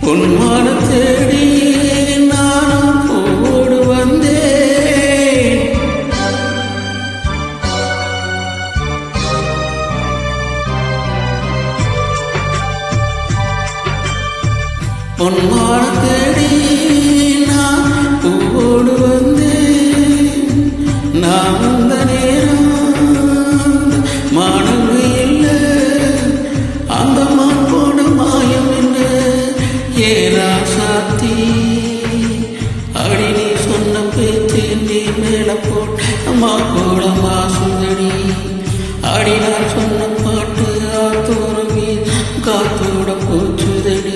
பொன்மான தேடி நான் ஓடு வந்தேன். பொன்மான தேடி நான் ஓடு வந்தேன். நான் அந்த நேரம் மாணவி இல்லை, அந்த மான்போட மாயம் என்ன ஏரா சாத்தி. அடி நீ சொன்ன பேச்சு நீ மேல போட்ட மாக்கோட மாசுதடி. அடி நான் சொன்ன பாட்டு ஆத்தோரமே காத்தோட போச்சுதடி.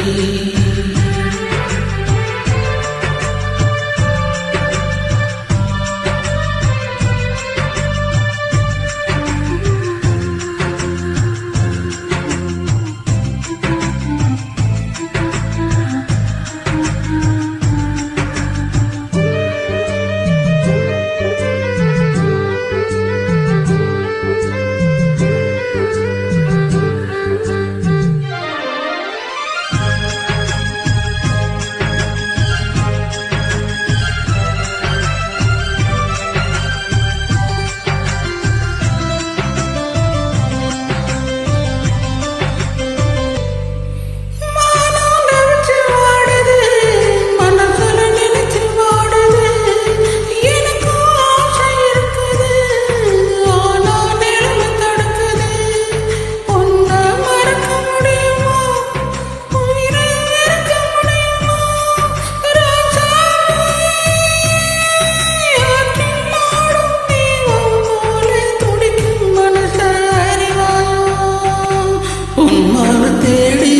பொன்மான தேடி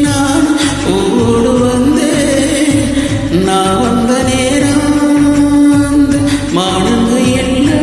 நான் ஓடு வந்தேன். நான் வந்த நேரம் மானங்க இல்லை.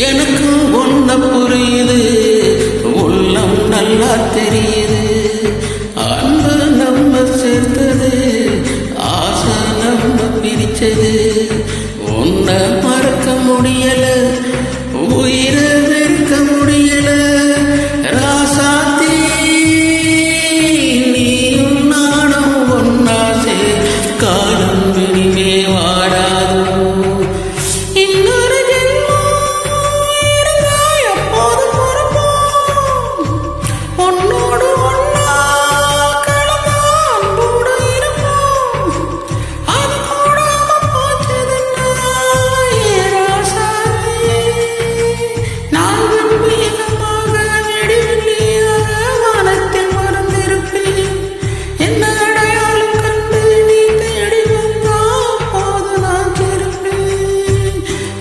எனக்கு ஒன்ன புரியுது, உள்ளம் நல்லா தெரியுது. அன்பு நம்ம சேர்த்தது, ஆசை நம்ம பிரிச்சது. உன்னை மறக்க முடியல, உயிரை வெறுக்க முடியல. ராசாத்தி நீயும் நானும் ஒன்னா காலம் இனிமே வாடாதோ.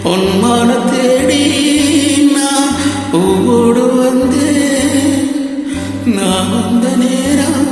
பொன்மான தேடி நான் ஓடு வந்தேன். நான் வந்த நேரம்